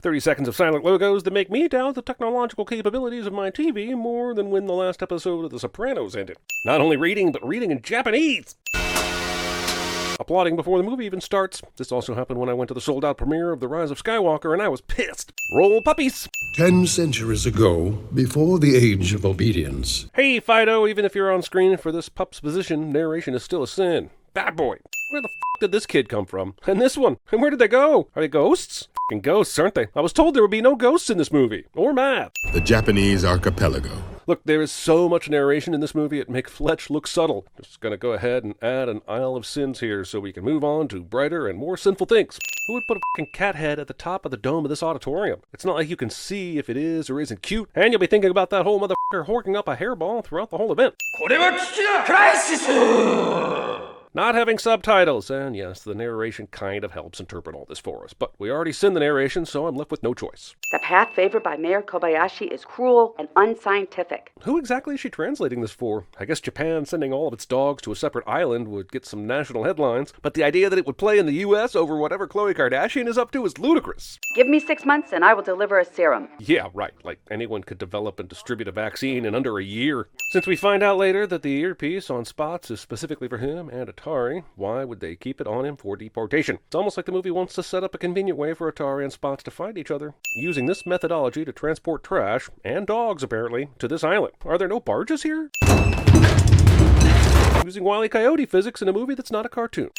30 seconds of silent logos that make me doubt the technological capabilities of my TV more than when the last episode of The Sopranos ended. Not only reading, but reading in Japanese! Applauding before the movie even starts. This also happened when I went to the sold-out premiere of The Rise of Skywalker, and I was pissed. Roll puppies! 10 centuries ago, before the age of obedience. Hey, Fido, even if you're on screen for this pup's position, narration is still a sin. Bad boy. Where the f*** did this kid come from? And this one? And where did they go? Are they ghosts? F***ing ghosts, aren't they? I was told there would be no ghosts in this movie. Or math. The Japanese archipelago. Look, there is so much narration in this movie, it makes Fletch look subtle. Just gonna go ahead and add an Isle of Sins here so we can move on to brighter and more sinful things. Who would put a f***ing cat head at the top of the dome of this auditorium? It's not like you can see if it is or isn't cute, and you'll be thinking about that whole motherfucker horking up a hairball throughout the whole event. Not having subtitles, and yes, the narration kind of helps interpret all this for us, but we already seen the narration, so I'm left with no choice. The path favored by Mayor Kobayashi is cruel and unscientific. Who exactly is she translating this for? I guess Japan sending all of its dogs to a separate island would get some national headlines, but the idea that it would play in the US over whatever Khloe Kardashian is up to is ludicrous. Give me 6 months and I will deliver a serum. Yeah, right, like anyone could develop and distribute a vaccine in under a year. Since we find out later that the earpiece on Spots is specifically for him and Atari, why would they keep it on him for deportation? It's almost like the movie wants to set up a convenient way for Atari and Spots to find each other, using this methodology to transport trash, and dogs apparently, to this island. Are there no barges here? Using Wile E. Coyote physics in a movie that's not a cartoon.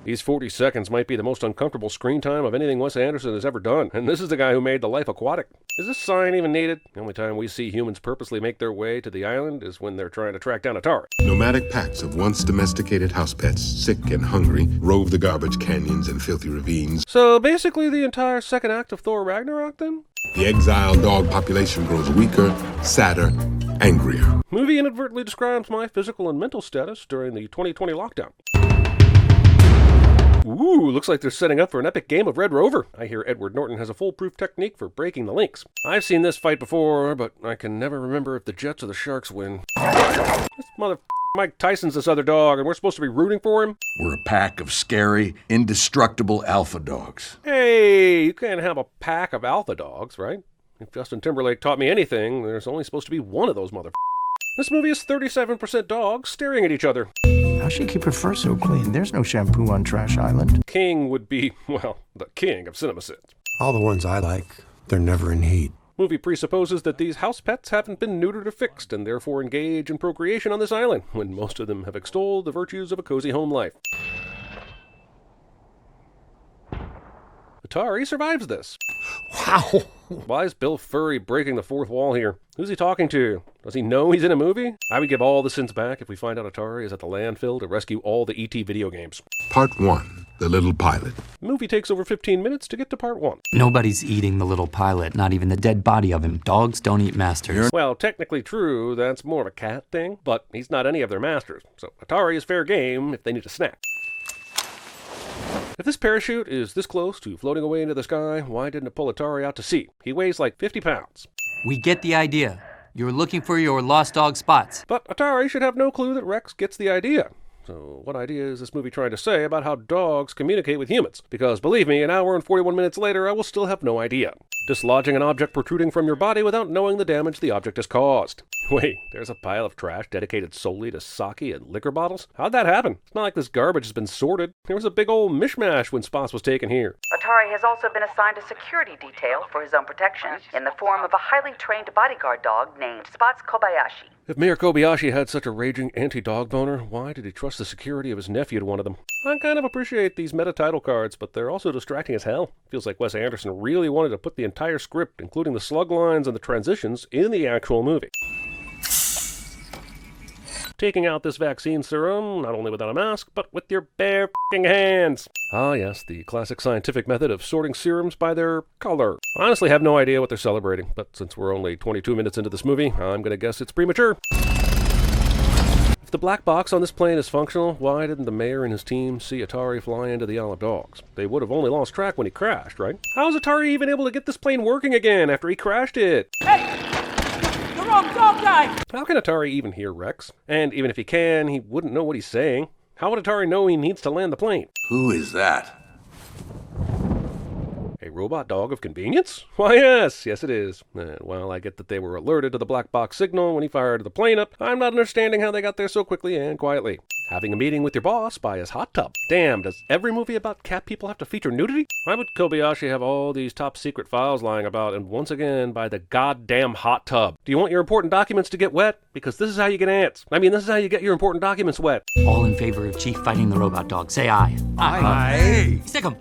These 40 seconds might be the most uncomfortable screen time of anything Wes Anderson has ever done, and this is the guy who made The Life Aquatic. Is this sign even needed? The only time we see humans purposely make their way to the island is when they're trying to track down Atari. Nomadic packs of once domesticated house pets, sick and hungry, rove the garbage canyons and filthy ravines. So basically the entire second act of Thor Ragnarok, then? The exiled dog population grows weaker, sadder, angrier. Movie inadvertently describes my physical and mental status during the 2020 lockdown. Ooh, looks like they're setting up for an epic game of Red Rover. I hear Edward Norton has a foolproof technique for breaking the links. I've seen this fight before, but I can never remember if the Jets or the Sharks win. This Mike Tyson's this other dog, and we're supposed to be rooting for him? We're a pack of scary, indestructible alpha dogs. Hey, you can't have a pack of alpha dogs, right? If Justin Timberlake taught me anything, there's only supposed to be one of those This movie is 37% dogs staring at each other. How's she keep her fur so clean? There's no shampoo on Trash Island. King would be, well, the king of CinemaSins. All the ones I like, they're never in heat. Movie presupposes that these house pets haven't been neutered or fixed and therefore engage in procreation on this island, when most of them have extolled the virtues of a cozy home life. Atari survives this. Wow! Why is Bill Furry breaking the fourth wall here? Who's he talking to? Does he know he's in a movie? I would give all the sins back if we find out Atari is at the landfill to rescue all the E.T. video games. Part 1, The Little Pilot. The movie takes over 15 minutes to get to part 1. Nobody's eating the little pilot, not even the dead body of him. Dogs don't eat masters. Well, technically true, that's more of a cat thing, but he's not any of their masters, so Atari is fair game if they need a snack. If this parachute is this close to floating away into the sky, why didn't it pull Atari out to sea? He weighs like 50 pounds. We get the idea. You're looking for your lost dog Spots. But Atari should have no clue that Rex gets the idea. So what idea is this movie trying to say about how dogs communicate with humans? Because believe me, an hour and 41 minutes later, I will still have no idea. Dislodging an object protruding from your body without knowing the damage the object has caused. Wait, there's a pile of trash dedicated solely to sake and liquor bottles? How'd that happen? It's not like this garbage has been sorted. There was a big old mishmash when Spots was taken here. Atari has also been assigned a security detail for his own protection in the form of a highly trained bodyguard dog named Spots Kobayashi. If Mayor Kobayashi had such a raging anti-dog boner, why did he trust the security of his nephew to one of them? I kind of appreciate these meta title cards, but they're also distracting as hell. Feels like Wes Anderson really wanted to put the entire script, including the slug lines and the transitions, in the actual movie. Taking out this vaccine serum, not only without a mask, but with your bare f***ing hands. Ah yes, the classic scientific method of sorting serums by their color. I honestly have no idea what they're celebrating, but since we're only 22 minutes into this movie, I'm gonna guess it's premature. If the black box on this plane is functional, why didn't the mayor and his team see Atari fly into the Isle of Dogs? They would have only lost track when he crashed, right? How's Atari even able to get this plane working again after he crashed it? Hey! The wrong dog guy! How can Atari even hear Rex? And even if he can, he wouldn't know what he's saying. How would Atari know he needs to land the plane? Who is that? A robot dog of convenience? Why, yes it is. And while I get that they were alerted to the black box signal when he fired the plane up, I'm not understanding how they got there so quickly and quietly. Having a meeting with your boss by his hot tub. Damn, does every movie about cat people have to feature nudity? Why would Kobayashi have all these top secret files lying about, and once again by the goddamn hot tub? Do you want your important documents to get wet? Because this is how you get ants. This is how you get your important documents wet. All in favor of Chief fighting the robot dog, say aye. Aye. Stick 'em.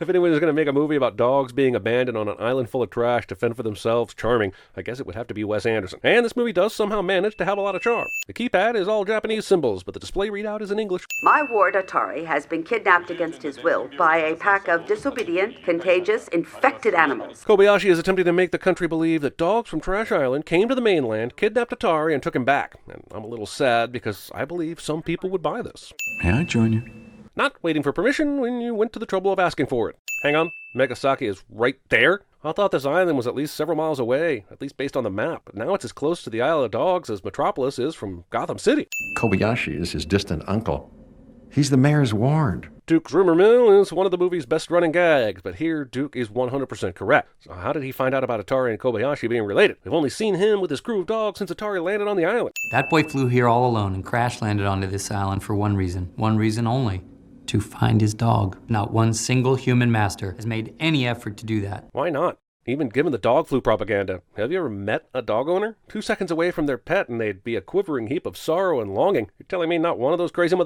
If anyone is going to make a movie about dogs being abandoned on an island full of trash to fend for themselves charming, I guess it would have to be Wes Anderson. And this movie does somehow manage to have a lot of charm. The keypad is all Japanese symbols, but the display readout is in English. My ward, Atari, has been kidnapped against his will by a pack of disobedient, contagious, infected animals. Kobayashi is attempting to make the country believe that dogs from Trash Island came to the mainland, kidnapped Atari, and took him back. And I'm a little sad because I believe some people would buy this. May I join you? Not waiting for permission when you went to the trouble of asking for it. Hang on, Megasaki is right there? I thought this island was at least several miles away, at least based on the map, but now it's as close to the Isle of Dogs as Metropolis is from Gotham City. Kobayashi is his distant uncle. He's the mayor's ward. Duke's rumor mill is one of the movie's best running gags, but here Duke is 100% correct. So how did he find out about Atari and Kobayashi being related? We've only seen him with his crew of dogs since Atari landed on the island. That boy flew here all alone and crash landed onto this island for one reason only. To find his dog. Not one single human master has made any effort to do that. Why not? Even given the dog flu propaganda. Have you ever met a dog owner? 2 seconds away from their pet and they'd be a quivering heap of sorrow and longing. You're telling me not one of those crazy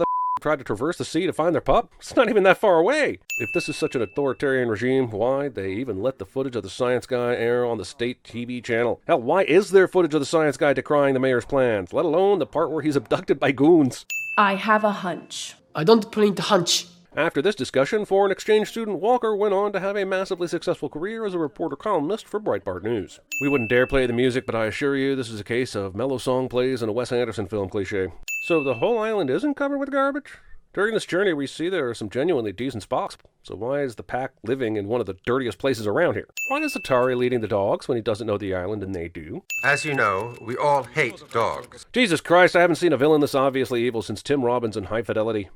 tried to traverse the sea to find their pup? It's not even that far away. If this is such an authoritarian regime, why'd they even let the footage of the science guy air on the state TV channel? Hell, why is there footage of the science guy decrying the mayor's plans, let alone the part where he's abducted by goons? I have a hunch. I don't plan to hunch. After this discussion, foreign exchange student Walker went on to have a massively successful career as a reporter-columnist for Breitbart News. We wouldn't dare play the music, but I assure you this is a case of mellow song plays in a Wes Anderson film cliche. So the whole island isn't covered with garbage? During this journey, we see there are some genuinely decent spots. So why is the pack living in one of the dirtiest places around here? Why is Atari leading the dogs when he doesn't know the island and they do? As you know, we all hate dogs. Jesus Christ, I haven't seen a villain this obviously evil since Tim Robbins in High Fidelity.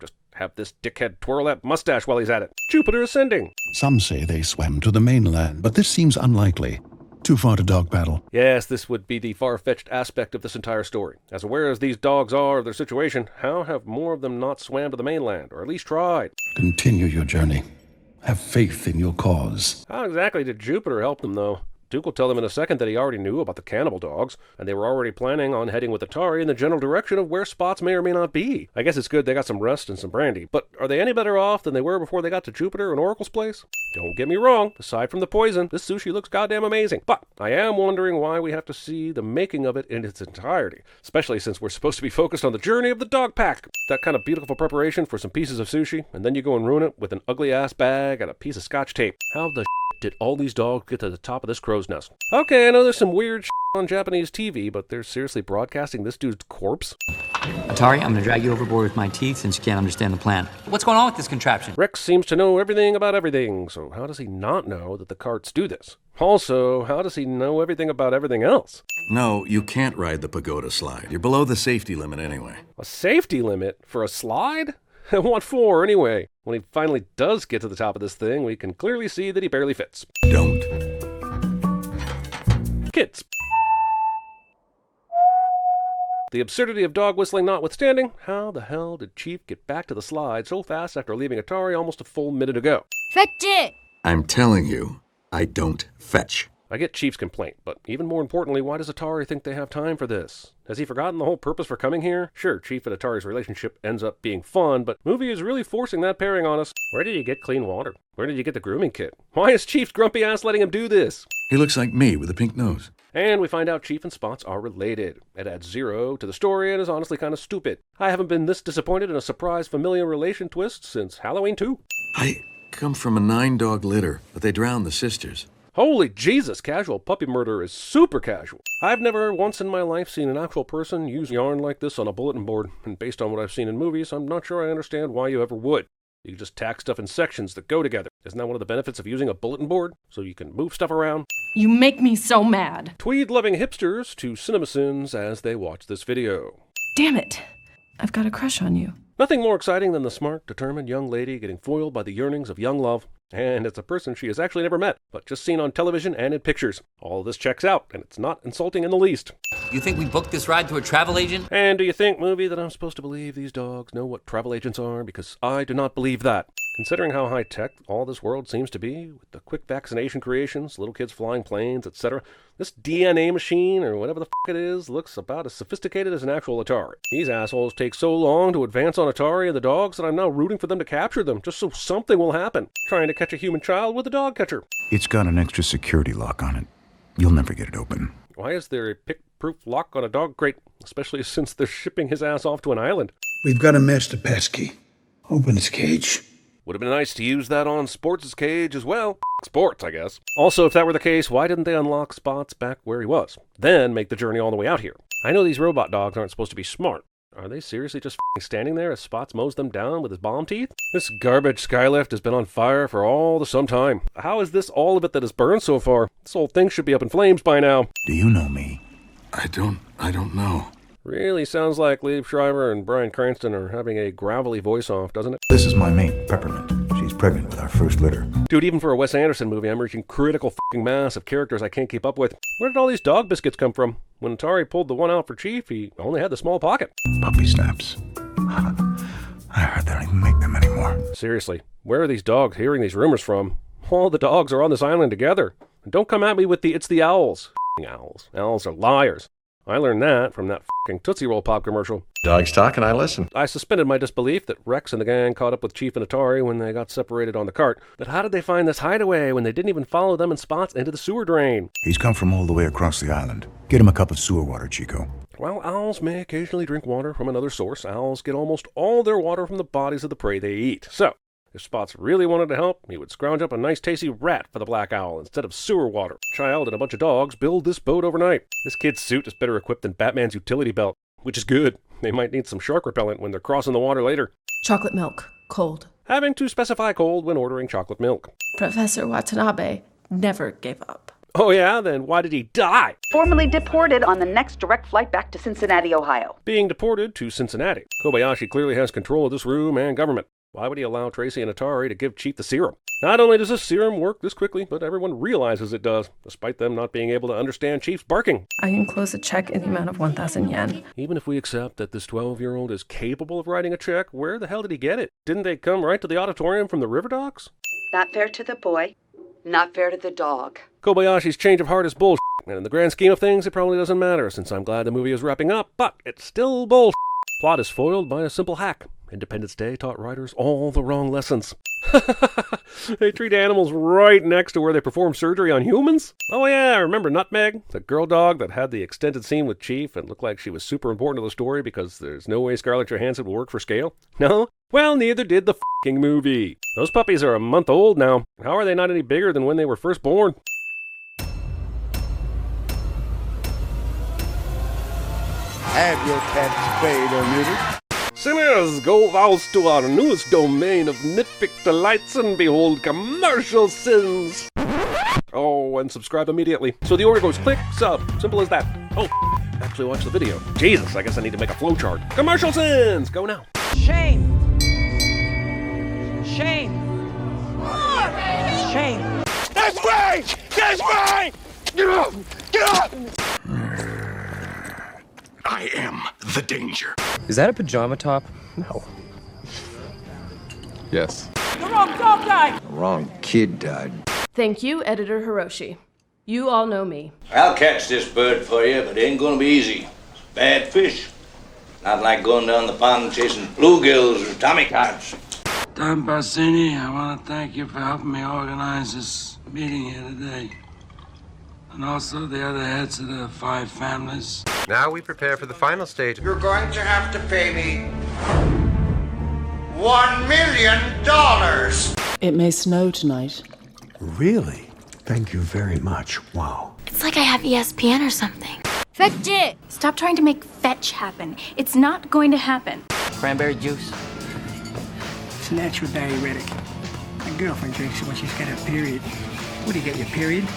Just have this dickhead twirl that mustache while he's at it. Jupiter Ascending. Some say they swam to the mainland, but this seems unlikely. Too far to dog paddle. Yes, this would be the far-fetched aspect of this entire story. As aware as these dogs are of their situation, how have more of them not swam to the mainland, or at least tried? Continue your journey. Have faith in your cause. How exactly did Jupiter help them, though? Duke will tell them in a second that he already knew about the cannibal dogs, and they were already planning on heading with Atari in the general direction of where spots may or may not be. I guess it's good they got some rest and some brandy, but are they any better off than they were before they got to Jupiter and Oracle's place? Don't get me wrong, aside from the poison, this sushi looks goddamn amazing, but I am wondering why we have to see the making of it in its entirety, especially since we're supposed to be focused on the journey of the dog pack. That kind of beautiful preparation for some pieces of sushi, and then you go and ruin it with an ugly-ass bag and a piece of scotch tape. How the did all these dogs get to the top of this crow's nest? Okay, I know there's some weird on Japanese TV, but they're seriously broadcasting this dude's corpse? Atari, I'm gonna drag you overboard with my teeth since you can't understand the plan. What's going on with this contraption? Rex seems to know everything about everything, so how does he not know that the carts do this? Also, how does he know everything about everything else? No, you can't ride the pagoda slide. You're below the safety limit anyway. A safety limit? For a slide? What for, anyway? When he finally does get to the top of this thing, we can clearly see that he barely fits. Don't. Kids. The absurdity of dog whistling notwithstanding, how the hell did Chief get back to the slide so fast after leaving Atari almost a full minute ago? Fetch it! I'm telling you, I don't fetch. I get Chief's complaint, but even more importantly, why does Atari think they have time for this? Has he forgotten the whole purpose for coming here? Sure, Chief and Atari's relationship ends up being fun, but movie is really forcing that pairing on us. Where did you get clean water? Where did you get the grooming kit? Why is Chief's grumpy ass letting him do this? He looks like me with a pink nose. And we find out Chief and Spots are related. It adds 0 to the story and is honestly kind of stupid. I haven't been this disappointed in a surprise familial relation twist since Halloween 2. I come from a 9-dog litter, but they drowned the sisters. Holy Jesus, casual puppy murder is super casual. I've never once in my life seen an actual person use yarn like this on a bulletin board, and based on what I've seen in movies, I'm not sure I understand why you ever would. You can just tack stuff in sections that go together. Isn't that one of the benefits of using a bulletin board? So you can move stuff around? You make me so mad. Tweed-loving hipsters to CinemaSins as they watch this video. Damn it. I've got a crush on you. Nothing more exciting than the smart, determined young lady getting foiled by the yearnings of young love. And it's a person she has actually never met, but just seen on television and in pictures. All of this checks out, and it's not insulting in the least. You think we booked this ride through a travel agent? And do you think, movie, that I'm supposed to believe these dogs know what travel agents are? Because I do not believe that. Considering how high-tech all this world seems to be, with the quick vaccination creations, little kids flying planes, etc., this DNA machine, or whatever the it is, looks about as sophisticated as an actual Atari. These assholes take so long to advance on Atari and the dogs that I'm now rooting for them to capture them, just so something will happen. Trying to catch a human child with a dog catcher. It's got an extra security lock on it. You'll never get it open. Why is there a pick-proof lock on a dog crate, especially since they're shipping his ass off to an island? We've got a master passkey. Open his cage. Would have been nice to use that on Sports' cage as well. Sports, I guess. Also, if that were the case, why didn't they unlock Spots back where he was? Then make the journey all the way out here. I know these robot dogs aren't supposed to be smart. Are they seriously just standing there as Spots mows them down with his bomb teeth? This garbage skylift has been on fire for all the some time. How is this all of it that has burned so far? This whole thing should be up in flames by now. Do you know me? I don't know. Really sounds like Liev Schreiber and Bryan Cranston are having a gravelly voice-off, doesn't it? This is my mate, Peppermint. She's pregnant with our first litter. Dude, even for a Wes Anderson movie, I'm reaching critical f***ing mass of characters I can't keep up with. Where did all these dog biscuits come from? When Atari pulled the one out for Chief, he only had the small pocket. Puppy snaps. I heard they don't even make them anymore. Seriously, where are these dogs hearing these rumors from? All the dogs are on this island together. And don't come at me with it's the owls. Owls. Owls are liars. I learned that from that f***ing Tootsie Roll Pop commercial. Dogs talk and I listen. I suspended my disbelief that Rex and the gang caught up with Chief and Atari when they got separated on the cart. But how did they find this hideaway when they didn't even follow them and Spots into the sewer drain? He's come from all the way across the island. Get him a cup of sewer water, Chico. While owls may occasionally drink water from another source, owls get almost all their water from the bodies of the prey they eat. So, if Spots really wanted to help, he would scrounge up a nice tasty rat for the black owl instead of sewer water. Child and a bunch of dogs build this boat overnight. This kid's suit is better equipped than Batman's utility belt, which is good. They might need some shark repellent when they're crossing the water later. Chocolate milk. Cold. Having to specify cold when ordering chocolate milk. Professor Watanabe never gave up. Oh yeah? Then why did he die? Formally deported on the next direct flight back to Cincinnati, Ohio. Being deported to Cincinnati. Kobayashi clearly has control of this room and government. Why would he allow Tracy and Atari to give Chief the serum? Not only does this serum work this quickly, but everyone realizes it does, despite them not being able to understand Chief's barking. I enclose a check in the amount of 1,000 yen. Even if we accept that this 12-year-old is capable of writing a check, where the hell did he get it? Didn't they come right to the auditorium from the river docks? Not fair to the boy, not fair to the dog. Kobayashi's change of heart is bullshit, and in the grand scheme of things, it probably doesn't matter, since I'm glad the movie is wrapping up, but it's still bullshit. Plot is foiled by a simple hack. Independence Day taught writers all the wrong lessons. They treat animals right next to where they perform surgery on humans? Oh yeah, remember Nutmeg? The girl dog that had the extended scene with Chief and looked like she was super important to the story because there's no way Scarlett Johansson will work for scale? No? Well, neither did the f***ing movie. Those puppies are a month old now. How are they not any bigger than when they were first born? Have your pets spayed or neutered? Sinners, go vouse to our newest domain of nitpick delights and behold commercial sins. Oh, and subscribe immediately. So the order goes click, sub. Simple as that. Oh, actually watch the video. Jesus, I guess I need to make a flowchart. Commercial sins! Go now. Shame! Shame! Shame! That's right! That's right! Get up! Get up! I am the danger. Is that a pajama top? No. Yes. The wrong dog died! The wrong kid died. Thank you, Editor Hiroshi. You all know me. I'll catch this bird for you, but it ain't gonna be easy. It's bad fish. Not like going down the pond chasing bluegills or tommy cards. Don Bassini, I want to thank you for helping me organize this meeting here today. And also the other heads of the 5 families. Now we prepare for the final stage. You're going to have to pay me $1 million. It may snow tonight. Really? Thank you very much. Wow. It's like I have ESPN or something. Fetch it! Stop trying to make fetch happen. It's not going to happen. Cranberry juice. It's natural diuretic. My girlfriend drinks it when she's got her period. What do you get, your period?